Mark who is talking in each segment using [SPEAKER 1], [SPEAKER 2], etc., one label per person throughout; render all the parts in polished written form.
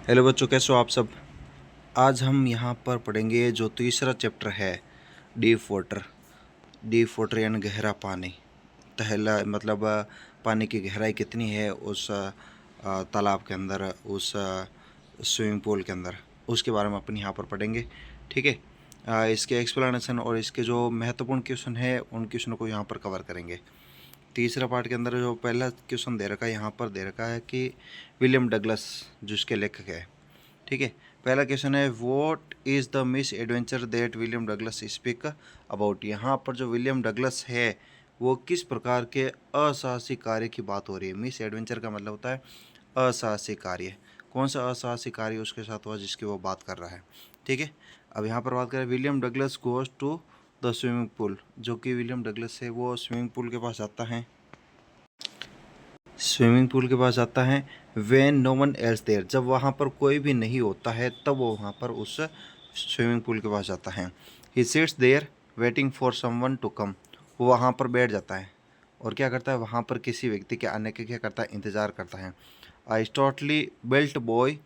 [SPEAKER 1] Hello बच्चों, कैसे हो आप सब। आज हम यहाँ पर पढ़ेंगे जो तीसरा चैप्टर है, डीप वाटर। डीप वाटर यानी गहरा पानी। तहला मतलब पानी की गहराई कितनी है उस तालाब के अंदर, उस स्विमिंग पूल के अंदर, उसके बारे में अपन यहाँ पर पढ़ेंगे। ठीक है। इसके एक्सप्लेनेशन और इसके जो महत्वपूर्ण क्वेश्चन है उन क्वेश्चनों को यहाँ पर कवर करेंगे। तीसरा पार्ट के अंदर जो पहला क्वेश्चन दे रखा है, यहाँ पर दे रखा है कि विलियम डगलस जिसके लेखक है। ठीक है। पहला क्वेश्चन है, what is the miss adventure that William Douglas speak about. यहाँ पर जो विलियम डगलस है वो किस प्रकार के असाहसिक कार्य की बात हो रही है। मिस एडवेंचर का मतलब होता है असाहसिक कार्य। कौन सा असाहसिक कार्य उसके साथ हुआ जिसकी वो बात कर रहा है। ठीक है। अब यहाँ पर बात करें, William Douglas goes to the swimming pool. जो कि विलियम डगलस है वो स्विमिंग पूल के पास जाता है। स्विमिंग पूल के पास जाता है when no one else there. जब वहाँ पर कोई भी नहीं होता है तब वो वहाँ पर उस स्विमिंग पूल के पास जाता है। He sits there waiting for someone to come. वो वहाँ पर बैठ जाता है और क्या करता है, वहाँ पर किसी व्यक्ति के आने के क्या करता है, इंतज़ार करता है। आई स्टॉटली बेल्ट बॉय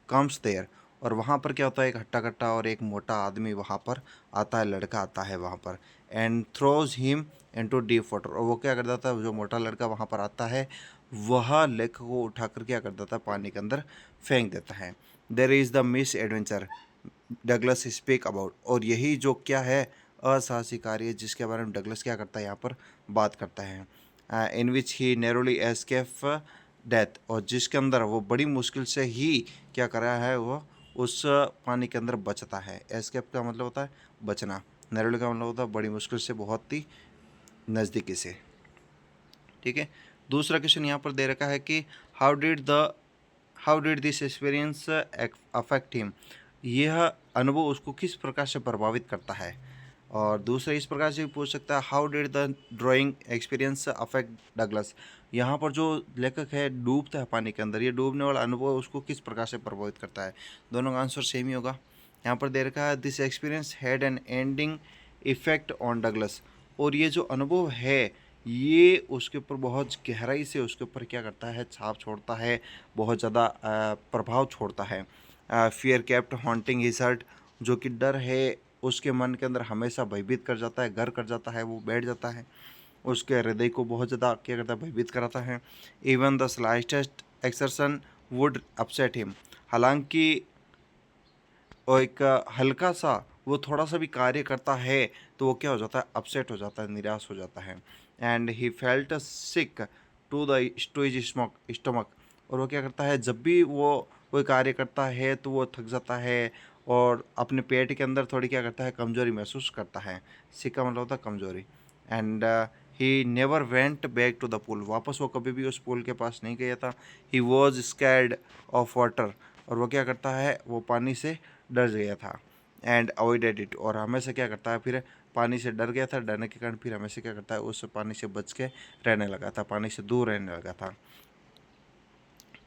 [SPEAKER 1] कम्स देयर। और वहाँ पर क्या होता है, एक हट्टा कट्टा और एक मोटा आदमी वहाँ पर आता है, लड़का आता है वहाँ पर, and throws him into deep water. और वो क्या करता था, जो मोटा लड़का वहाँ पर आता है वह लेख को उठाकर क्या करता था, पानी के अंदर फेंक देता है। There is the misadventure Douglas speak about. और यही जो क्या है, असाहसिक कार्य जिसके बारे में डगलस क्या करता है, यहाँ पर बात करता है। इन विच ही नैरोली एस्केप डेथ। और जिसके अंदर वो बड़ी मुश्किल से ही क्या कर रहा है, वो उस पानी के अंदर बचता है। एस्केप का मतलब होता है बचना, नैरोली का मतलब होता है बड़ी मुश्किल से, बहुत ही नज़दीकी से। ठीक है। दूसरा क्वेश्चन यहाँ पर दे रखा है कि how did this experience affect him. यह अनुभव उसको किस प्रकार से प्रभावित करता है। और दूसरा इस प्रकार से भी पूछ सकता है, how did the drawing experience affect Douglas. यहाँ पर जो लेखक है डूबता है पानी के अंदर, ये डूबने वाला अनुभव उसको किस प्रकार से प्रभावित करता है। दोनों का आंसर सेम ही होगा। यहाँ पर दे रखा है, this experience had an ending effect on Douglas. और ये जो अनुभव है ये उसके ऊपर बहुत गहराई से उसके ऊपर क्या करता है, छाप छोड़ता है, बहुत ज़्यादा प्रभाव छोड़ता है। Fear kept haunting his heart. जो कि डर है उसके मन के अंदर हमेशा भयभीत कर जाता है, घर कर जाता है, वो बैठ जाता है, उसके हृदय को बहुत ज़्यादा क्या करता है, भयभीत कराता है। Even the slightest exertion would upset him. हालांकि और एक हल्का सा वो थोड़ा सा भी कार्य करता है तो वो क्या हो जाता है, अपसेट हो जाता है, निराश हो जाता है। And he felt sick to his stomach. और वो क्या करता है, जब भी वो कोई कार्य करता है तो वो थक जाता है और अपने पेट के अंदर थोड़ी क्या करता है, कमजोरी महसूस करता है। सिक का मतलब होता है कमजोरी। And he never went back to the pool. वापस वो कभी भी उस पूल के पास नहीं गया था। He was scared of water. और वो क्या करता है, वो पानी से डर गया था। And avoided it. और हमेशा क्या करता है, फिर पानी से डर गया था, डरने के कारण फिर हमेशा क्या करता है, उस पानी से बच के रहने लगा था, पानी से दूर रहने लगा था।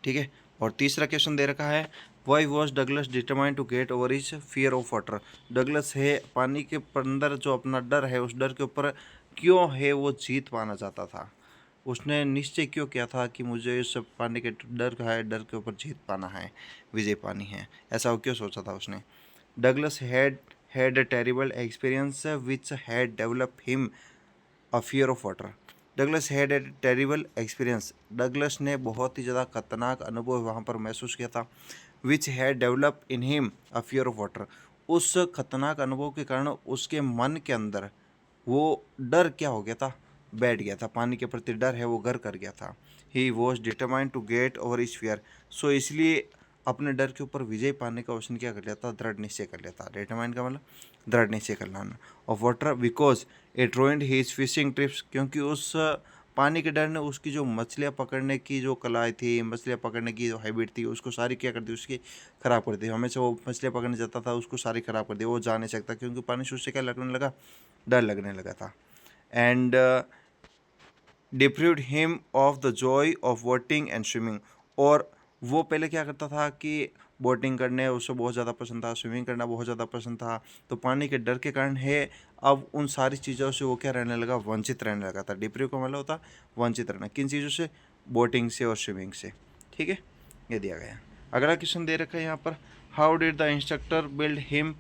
[SPEAKER 1] ठीक है। और तीसरा क्वेश्चन दे रखा है, why was Douglas determined to get over his fear of water. Douglas है पानी के अंदर जो अपना डर है, उस डर के ऊपर क्यों है वो जीत पाना चाहता था। उसने निश्चय क्यों किया था कि मुझे इस पानी के डर का है, डर के ऊपर जीत पाना है, विजय पानी है, ऐसा वो क्यों सोचा था उसने। Douglas had a terrible experience which had developed him a fear of water. Douglas had a terrible experience. Douglas ने बहुत ही ज़्यादा खतरनाक अनुभव वहाँ पर महसूस किया था। Which had develop in him a fear of water. उस खतरनाक अनुभव के कारण उसके मन के अंदर वो डर क्या हो गया था, बैठ गया था, पानी के प्रति डर है वो घर कर गया था। He was determined to get over his fear. So इसलिए अपने डर के ऊपर विजय पाने का उसने क्या कर लिया था, दृढ़ निश्चय कर लिया था। डिटरमाइंड का मतलब दृढ़ निश्चय कर लेना। Of water because it ruined his fishing trips. क्योंकि उस पानी के डर ने उसकी जो मछलियाँ पकड़ने की जो कला थी, मछलियाँ पकड़ने की जो हैबिट थी, उसको सारी क्या कर दी, उसकी ख़राब कर दी। हमेशा वो मछलियाँ पकड़ने जाता था, उसको सारी ख़राब कर दी, वो जा नहीं सकता क्योंकि पानी से उससे क्या लगने लगा, डर लगने लगा था। And deprived him of the joy of boating and swimming. और वो पहले क्या करता था कि बोटिंग करने उसको बहुत ज़्यादा पसंद था, स्विमिंग करना बहुत ज़्यादा पसंद था, तो पानी के डर के कारण है अब उन सारी चीज़ों से वो क्या रहने लगा, वंचित रहने लगा था। डिप्रीव का मतलब होता वंचित रहना, किन चीज़ों से, बोटिंग से और स्विमिंग से। ठीक है, ये दिया गया। अगला क्वेश्चन दे रखा है यहाँ पर, how did the instructor build him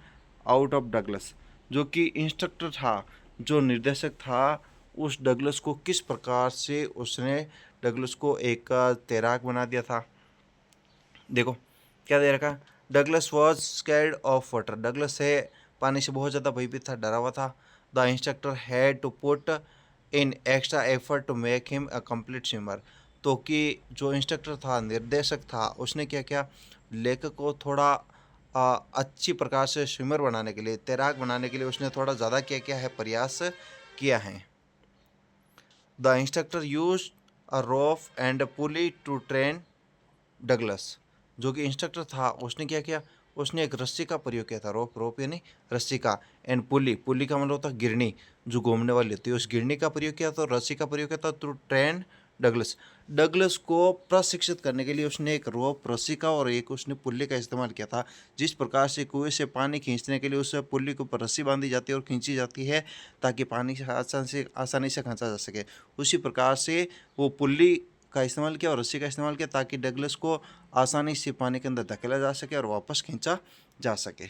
[SPEAKER 1] out of Douglas, जो कि इंस्ट्रक्टर था, जो निर्देशक था, उस डगलस को किस प्रकार से उसने डगलस को एक तैराक बना दिया था। देखो क्या दे रखा, Douglas was scared of water, Douglas से पानी से बहुत ज़्यादा भयभीत था, डरा हुआ था। The instructor had to put in extra effort to make him a complete swimmer, तो कि जो इंस्ट्रक्टर था, निर्देशक था, उसने क्या किया, लेखक को थोड़ा अच्छी प्रकार से स्विमर बनाने के लिए, तैराक बनाने के लिए उसने थोड़ा ज़्यादा क्या है, प्रयास किया है। The instructor use a rope and pulley to train Douglas, जो कि इंस्ट्रक्टर था, उसने क्या किया, उसने एक रस्सी का प्रयोग किया था, रोप यानी रस्सी का, एंड पुली का मतलब होता है गिरनी, जो घूमने वाली होती है, उस गिरनी का प्रयोग किया था, रस्सी का प्रयोग किया था टू ट्रेन डगलस को प्रशिक्षित करने के लिए उसने एक रोप, रस्सी का और एक उसने पुल्ली का इस्तेमाल किया था। जिस प्रकार से कुएं से पानी खींचने के लिए उस पुल्ली के ऊपर रस्सी बांधी जाती है और खींची जाती है ताकि पानी से आसानी से खींचा जा सके, उसी प्रकार से वो पुल्ली का इस्तेमाल किया और रस्सी का इस्तेमाल किया ताकि डगलस को आसानी से पानी के अंदर धकेला जा सके और वापस खींचा जा सके।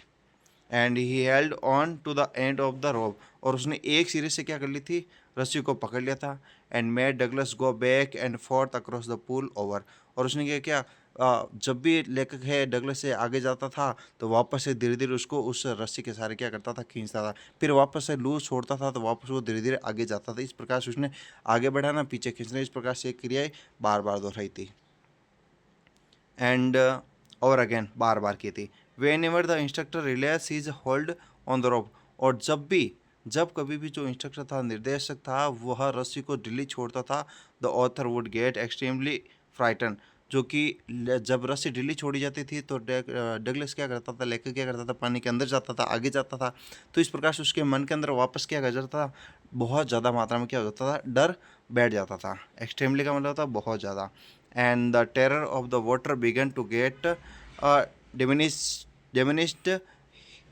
[SPEAKER 1] And he held on to the end of the rope, और उसने एक सिरे से क्या कर ली थी, रस्सी को पकड़ लिया था। And made Douglas go back and fourth across the pool over, और उसने क्या किया, जब भी लेखक है डगलस से आगे जाता था तो वापस से धीरे धीरे उसको उस रस्सी के सहारे क्या करता था, खींचता था, फिर वापस से लूज छोड़ता था तो वापस वो धीरे धीरे आगे जाता था। इस प्रकार से उसने आगे बढ़ाना, पीछे खींचना, इस प्रकार से क्रियाएं बार बार दोहराई थी। एंड और अगेन बार बार की थी। When ever the instructor relax his hold on the rope, और जब कभी भी जो इंस्ट्रक्टर था, निर्देशक था, वह रस्सी को ढीली छोड़ता था, the author would get extremely frighten, जो कि जब रस्सी ढीली छोड़ी जाती थी तो डगलस क्या करता था, लेखक क्या करता था, पानी के अंदर जाता था, आगे जाता था, तो इस प्रकार से उसके मन के अंदर वापस क्या कर जाता था, बहुत ज़्यादा मात्रा में क्या हो जाता था, डर बैठ जाता था। एक्सट्रीमली का मतलब होता है बहुत ज़्यादा। And the terror of the water began to get diminished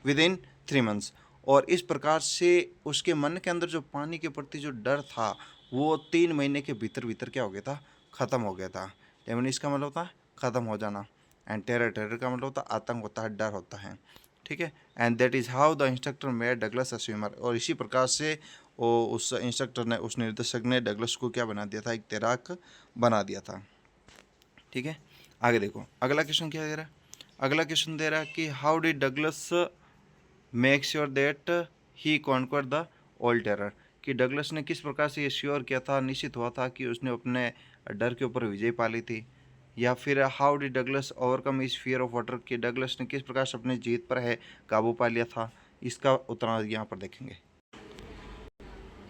[SPEAKER 1] within 3 months, और इस प्रकार से उसके मन के अंदर जो पानी के प्रति जो डर था वो 3 महीने के भीतर भीतर क्या हो गया था, ख़त्म हो गया था। डिमिनिश का मतलब होता है ख़त्म हो जाना, एंड टेरर का मतलब होता है आतंक होता है, डर होता है, ठीक है। And that is how the instructor made Douglas a swimmer, और इसी प्रकार से वो उस इंस्ट्रक्टर ने, उस निर्देशक ने डगलस को क्या बना दिया था, एक तैराक बना दिया था, ठीक है। आगे देखो अगला क्वेश्चन क्या दे रहा है, अगला क्वेश्चन दे रहा है कि how did Douglas make sure that he conquer the old terror, कि डगलस ने किस प्रकार से ये श्योर किया था, निश्चित हुआ था कि उसने अपने डर के ऊपर विजय पा ली थी। या फिर how did Douglas overcome is fear of water, कि डगलस ने किस प्रकार से अपनी जीत पर है काबू पा लिया था। इसका उत्तर यहाँ पर देखेंगे।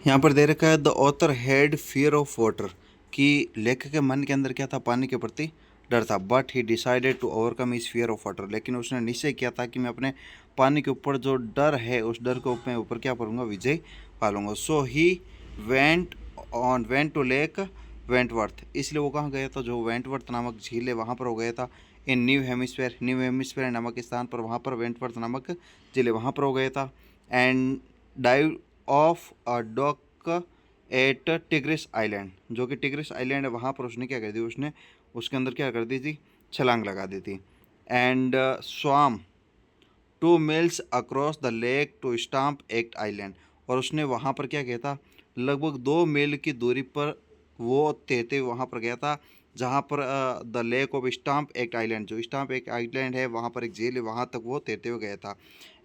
[SPEAKER 1] यहाँ पर दे रखा है the author had fear of water, कि लेखक के मन के अंदर क्या था, पानी के प्रति डर था, but he decided to overcome his fear of water, लेकिन उसने निश्चय किया था कि मैं अपने पानी के ऊपर जो डर है उस डर को मैं ऊपर क्या करूँगा, विजय पालूंगा। So he went to Lake Wentworth, इसलिए वो कहाँ गया था, जो वेंटवर्थ नामक झील है वहाँ पर हो गया था। इन न्यू हेमिस्फेयर नामक स्थान पर, वहाँ पर वेंटवर्थ नामक झील है वहाँ पर हो गया था। And dive off a dock at Tigris Island, जो कि टिग्रिस आइलैंड है वहाँ पर उसने क्या कर दी, उसने उसके अंदर क्या कर दी थी, छलांग लगा दी थी। And swam 2 miles across the lake to Stamp Act Island, और उसने वहाँ पर क्या किया था, लगभग 2 मील की दूरी पर वो तैरते हुए वहाँ पर गया था, जहाँ पर the lake of stamp Act island, जो स्टाम्प एक्ट आइलैंड है वहाँ पर एक झील है, वहाँ तक वो तैरते हुए गया था।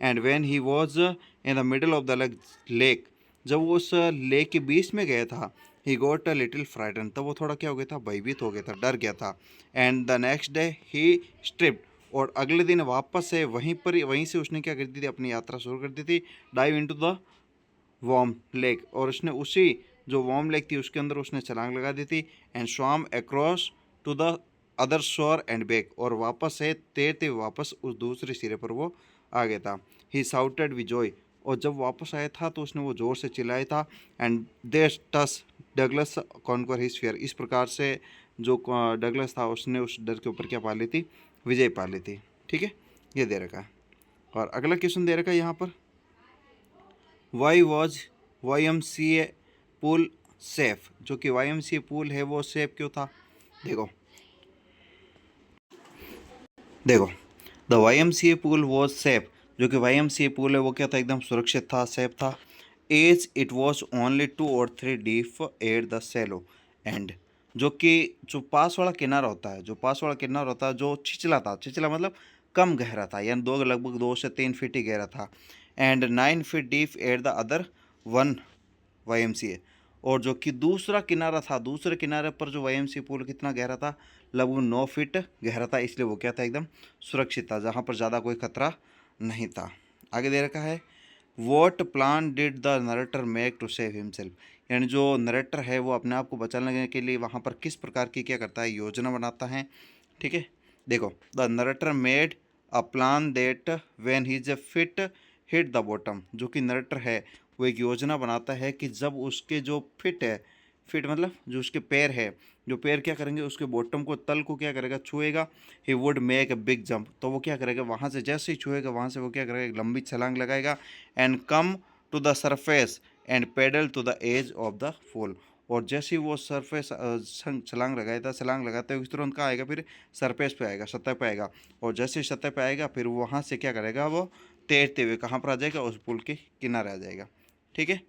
[SPEAKER 1] And when he was in the middle of the lake, जब वो उस लेक के बीच में गया था, he got a little frighten, तब वो थोड़ा क्या हो गया था, भयभीत हो गया था, डर गया था। And the next day he stripped, और अगले दिन वापस से वहीं से उसने क्या कर दी थी, अपनी यात्रा शुरू कर दी थी, dive into the warm lake, और उसने उसी जो वार्म लेक थी उसके अंदर उसने छलांग लगा दी थी। And swam across to the other shore and back, और वापस से तैरते वापस उस दूसरे सिरे पर वो आ गया था। ही साउटेड विद जॉय, और जब वापस आया था तो उसने वो ज़ोर से चिल्लाया था। एंड देयर टस डगलस कॉन्कर हिज फियर, इस प्रकार से जो डगलस था उसने उस डर के ऊपर क्या पा ली थी, विजय पा ली थी, ठीक है। ये दे रखा है। और अगला क्वेश्चन दे रखा है यहाँ पर, why was YMCA pool safe, जो कि YMCA पूल है वो सेफ क्यों था। देखो देखो, the YMCA pool was safe, जो कि YMCA पूल है वो क्या था, एकदम सुरक्षित था, सेफ था। As it was only 2 or 3 deep at the shallow end, जो कि जो पास वाला किनारा होता है, जो पास वाला किनारा होता है जो छिछला था, छिछला मतलब कम गहरा था, यानी दो लगभग 2 से 3 फीट ही गहरा था। And 9 feet deep at the other one YMCA, और जो कि दूसरा किनारा था, दूसरे किनारे पर जो YMCA पूल कितना गहरा था, लगभग 9 फीट गहरा था, इसलिए वो क्या था, एकदम सुरक्षित था, जहाँ पर ज़्यादा कोई खतरा नहीं था। आगे दे रखा है, what plan did the narrator make to save himself, यानी जो नरेटर है वो अपने आप को बचाने के लिए वहाँ पर किस प्रकार की क्या करता है, योजना बनाता है। ठीक है, देखो, the narrator made a plan that when his feet hit the bottom, जो कि नरेटर है वो एक योजना बनाता है कि जब उसके जो फिट है, फिट मतलब जो उसके पैर है, जो पैर क्या करेंगे, उसके बॉटम को, तल को क्या करेगा, छुएगा, he would make a big jump, तो वो क्या करेगा, वहाँ से जैसे ही छुएगा वहाँ से वो क्या करेगा, एक लंबी छलांग लगाएगा, and come to the surface and paddle to the edge of the fall, और जैसे ही वो सरफेस छलांग लगाएगा, छलांग लगाते हुए तुरंत कहाँ आएगा, फिर सरफेस पे आएगा, सतह पे आएगा, और जैसे ही सतह पे आएगा फिर वहाँ से क्या करेगा, वो तैरते हुए कहाँ पर आ जाएगा, उस पुल के किनारे आ जाएगा। ठीक है,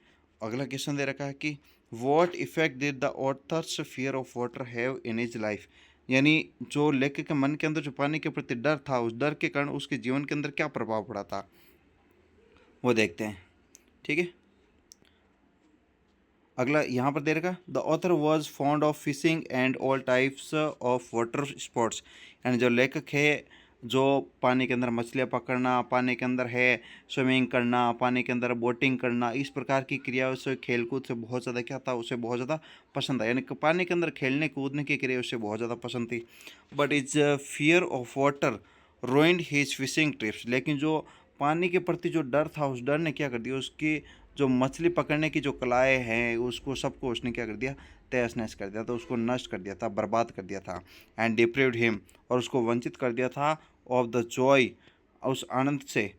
[SPEAKER 1] अगला क्वेश्चन दे रखा है कि what effect did the author's fear of water have in his life, यानी जो लेखक के मन के अंदर जो पानी के प्रति डर था, उस डर के कारण उसके जीवन के अंदर क्या प्रभाव पड़ा था, वो देखते हैं। ठीक है, अगला यहाँ पर दे रखा, the author was fond of fishing and all types of water sports, यानी जो लेखक है जो पानी के अंदर मछलियाँ पकड़ना, पानी के अंदर है स्विमिंग करना, पानी के अंदर बोटिंग करना, इस प्रकार की क्रियाओं से, खेलकूद से बहुत ज़्यादा क्या था, उसे बहुत ज़्यादा पसंद था, यानी कि पानी के अंदर खेलने कूदने की क्रिया उसे बहुत ज़्यादा पसंद थी। But is fear of water रोइंड his fishing trips, लेकिन जो पानी के प्रति जो डर था, उस डर ने क्या कर दिया, उसकी जो मछली पकड़ने की जो कलाएँ हैं उसको सबको उसने क्या कर दिया, तहस नहस कर दिया था, उसको नष्ट कर दिया था, बर्बाद कर दिया था। एंड डिप्रीव्ड हिम, और उसको वंचित कर दिया था ऑफ द जॉय, उस आनंद से,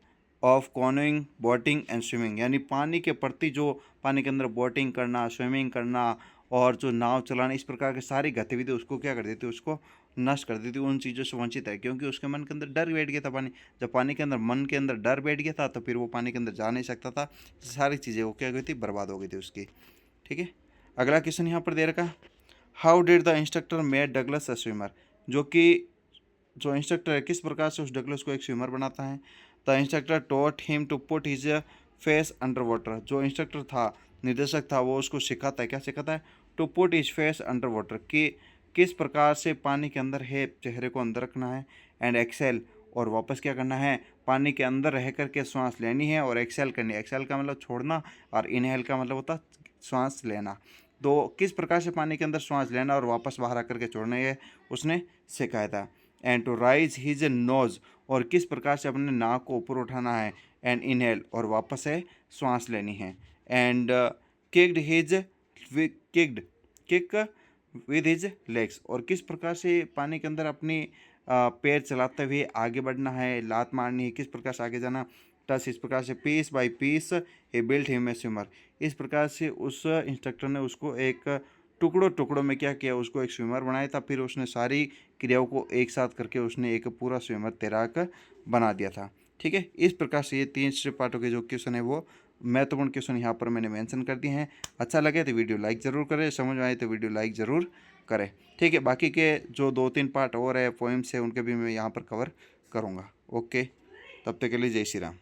[SPEAKER 1] ऑफ कॉनोइंग बोटिंग एंड स्विमिंग, यानी पानी के प्रति जो, पानी के अंदर बोटिंग करना, स्विमिंग करना और जो नाव चलाना, इस प्रकार की सारी गतिविधि उसको क्या कर देती, उसको नष्ट कर देती, उन चीज़ों से वंचित है, क्योंकि उसके मन के अंदर डर बैठ गया था। पानी, जब पानी के अंदर मन के अंदर डर बैठ गया था तो फिर वो पानी के अंदर जा नहीं सकता था, सारी चीज़ें वो क्या हो गई थी, बर्बाद हो गई थी उसकी। ठीक है, अगला क्वेश्चन यहाँ पर दे रखा, how did the instructor made Douglas a swimmer, जो कि जो इंस्ट्रक्टर है किस प्रकार से उस डगलस को एक स्विमर बनाता है। The instructor taught him to put his face under water, जो इंस्ट्रक्टर था, निर्देशक था, वो उसको सिखाता है, क्या सिखाता है, to put his face under water, कि किस प्रकार से पानी के अंदर है चेहरे को अंदर रखना है, एंड एक्सेल, और वापस क्या करना है, पानी के अंदर रह करके सांस लेनी है और एक्सेल करनी है। एक्सेल का मतलब छोड़ना और इनहेल का मतलब होता सांस लेना। तो किस प्रकार से पानी के अंदर सांस लेना और वापस बाहर आकर के छोड़ना, है उसने सिखाया था। And to raise his nose, और किस प्रकार से अपने नाक को ऊपर उठाना है, एंड इनहेल, और वापस से सांस लेनी है। And kicked his kicked kick with his legs, और किस प्रकार से पानी के अंदर अपनी पैर चलाते हुए आगे बढ़ना है, लात मारनी है, किस प्रकार से आगे जाना। टस, इस प्रकार से piece by piece he built him a swimmer, इस प्रकार से उस इंस्ट्रक्टर ने उसको एक टुकड़ों टुकड़ों में क्या किया, उसको एक स्विमर बनाया था, फिर उसने सारी क्रियाओं को एक साथ करके उसने एक पूरा स्विमर तैराक बना दिया था। ठीक है, इस प्रकार से ये 3 पार्टों के जो क्वेश्चन है वो महत्वपूर्ण क्वेश्चन यहाँ पर मैंने मेंशन कर दिए हैं। अच्छा लगे तो वीडियो लाइक ज़रूर करें, समझ में आए तो वीडियो लाइक ज़रूर करें। ठीक है, बाकी के जो 2-3 पार्ट और है पोइम्स है उनके भी मैं यहाँ पर कवर करूँगा। ओके, तब तक के लिए जय श्री राम।